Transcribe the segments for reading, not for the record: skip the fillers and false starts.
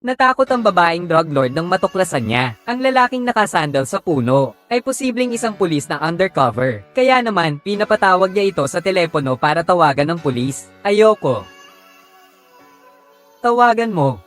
Natakot ang babaeng drug lord nang matuklasan niya. Ang lalaking nakasandal sa puno ay posibleng isang pulis na undercover. Kaya naman, pinapatawag niya ito sa telepono para tawagan ng pulis. Ayoko. Tawagan mo.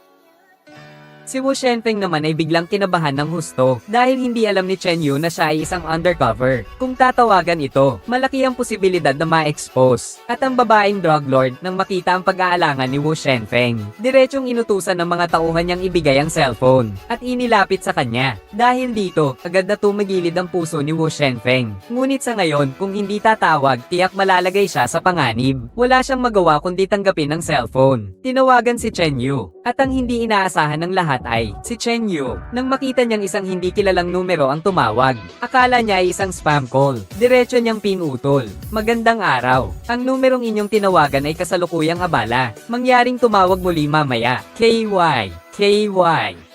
Si Wu Shenfeng naman ay biglang kinabahan ng husto dahil hindi alam ni Chen Yu na siya ay isang undercover. Kung tatawagan ito, malaki ang posibilidad na ma-expose. At ang babaeng drug lord nang makita ang pag-aalangan ni Wu Shenfeng, diretsong inutusan ng mga tauhan niyang ibigay ang cellphone at inilapit sa kanya. Dahil dito, agad na tumagilid ang puso ni Wu Shenfeng. Ngunit sa ngayon, kung hindi tatawag, tiyak malalagay siya sa panganib. Wala siyang magawa kundi tanggapin ang cellphone. Tinawagan si Chen Yu at ang hindi inaasahan ng lahat ay si Chen Yu. Nang makita niyang isang hindi kilalang numero ang tumawag, akala niya ay isang spam call. Diretso niyang pinutol. Magandang araw. Ang numerong inyong tinawagan ay kasalukuyang abala. Mangyaring tumawag muli mamaya. KY,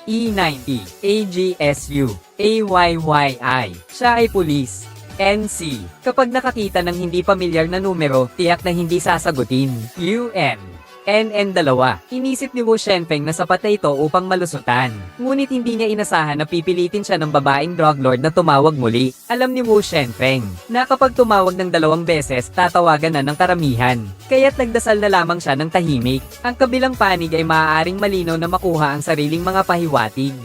E90, AGSU, AYYI. Siya ay pulis. NC. Kapag nakakita ng hindi pamilyar na numero, tiyak na hindi sasagutin. NN2. Inisip ni Wu Shenfeng na sapat na ito upang malusutan. Ngunit hindi niya inasahan na pipilitin siya ng babaeng drug lord na tumawag muli. Alam ni Wu Shenfeng na kapag tumawag ng 2 beses, tatawagan na ng karamihan. Kaya't nagdasal na lamang siya ng tahimik. Ang kabilang panig ay maaaring malinaw na makuha ang sariling mga pahiwatig.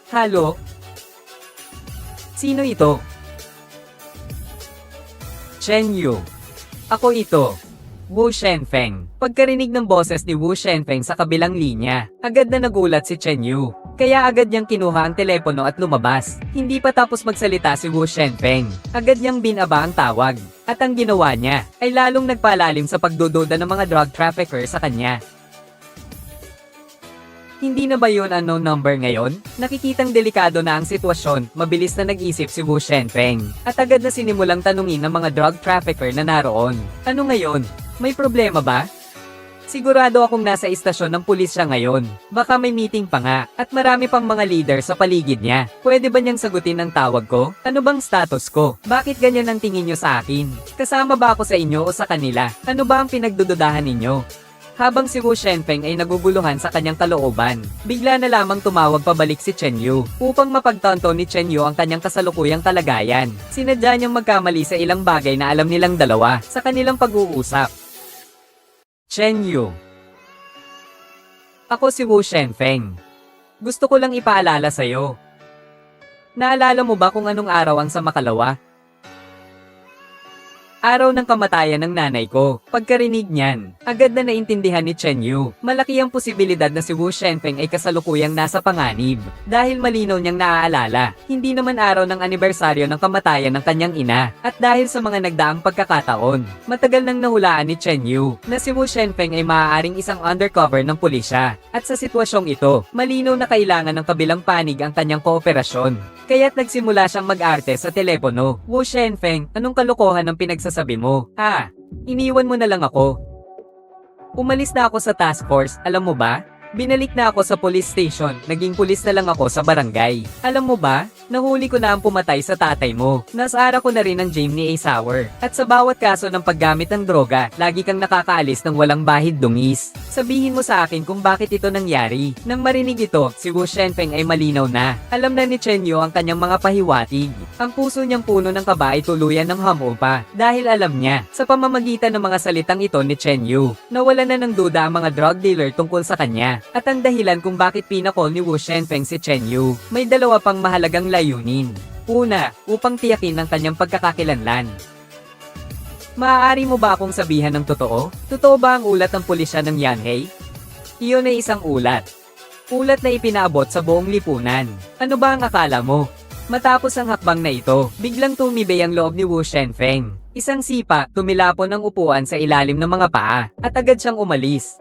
Halo? Sino ito? Chen Yu. Ako ito. Wu Shenfeng. Pagkarinig ng boses ni Wu Shenfeng sa kabilang linya, agad na nagulat si Chen Yu. Kaya agad niyang kinuha ang telepono at lumabas. Hindi pa tapos magsalita si Wu Shenfeng, agad niyang binaba ang tawag. At ang ginawa niya ay lalong nagpalalim sa pagdududa ng mga drug trafficker sa kanya. Hindi na ba yun unknown number ngayon? Nakikitang delikado na ang sitwasyon, mabilis na nag-isip si Wu Shenfeng. At agad na sinimulang tanungin ng mga drug trafficker na naroon. Ano ngayon? May problema ba? Sigurado akong nasa istasyon ng pulis siya ngayon. Baka may meeting pa nga, at marami pang mga leader sa paligid niya. Pwede ba niyang sagutin ang tawag ko? Ano bang status ko? Bakit ganyan ang tingin niyo sa akin? Kasama ba ako sa inyo o sa kanila? Ano ba ang pinagdududahan ninyo? Habang si Wu Shenfeng ay naguguluhan sa kanyang kalooban, bigla na lamang tumawag pabalik si Chen Yu upang mapagtanto ni Chen Yu ang kanyang kasalukuyang kalagayan. Sinadya niyang magkamali sa ilang bagay na alam nilang dalawa sa kanilang pag-uusap. Chen Yu. Ako si Wu Shenfeng. Gusto ko lang ipaalala sa'yo. Naalala mo ba kung anong araw ang sa makalawa? Araw ng kamatayan ng nanay ko. Pagkarinig niyan, agad na naintindihan ni Chen Yu. Malaki ang posibilidad na si Wu Shenfeng ay kasalukuyang nasa panganib. Dahil malinaw niyang naaalala, hindi naman araw ng anibersaryo ng kamatayan ng kanyang ina. At dahil sa mga nagdaang pagkakataon, matagal nang nahulaan ni Chen Yu na si Wu Shenfeng ay maaaring isang undercover ng pulisya. At sa sitwasyong ito, malinaw na kailangan ng kabilang panig ang kanyang kooperasyon. Kaya't nagsimula siyang mag-arte sa telepono. Wu Shenfeng, anong kalokohan ang pinagsasabi mo? Ha? Iniwan mo na lang ako. Umalis na ako sa task force, alam mo ba? Binalik na ako sa police station, naging pulis na lang ako sa barangay. Alam mo ba? Nahuli ko na ang pumatay sa tatay mo. Nasara ko na rin ang Jaime A. Sauer. At sa bawat kaso ng paggamit ng droga, lagi kang nakakaalis ng walang bahid dungis. Sabihin mo sa akin kung bakit ito nangyari. Nang marinig ito, si Wu Shenfeng ay malinaw na. Alam na ni Chen Yu ang kanyang mga pahiwatig. Ang puso niyang puno ng kaba ay tuluyan ng hamupa. Dahil alam niya, sa pamamagitan ng mga salitang ito ni Chen Yu, nawala na ng duda ang mga drug dealer tungkol sa kanya. At ang dahilan kung bakit pinakol ni Wu Shenfeng si Chen Yu, may dalawa pang mahalagang layunin. Una, upang tiyakin ang kanyang pagkakakilanlan. Maaari mo ba akong sabihan ng totoo? Totoo ba ang ulat ng pulisya ng Yanhei? Iyon ay isang ulat. Ulat na ipinaabot sa buong lipunan. Ano ba ang akala mo? Matapos ang hakbang na ito, biglang tumibay ang loob ni Wu Shenfeng. Isang sipa, tumilapon ang upuan sa ilalim ng mga paa, at agad siyang umalis.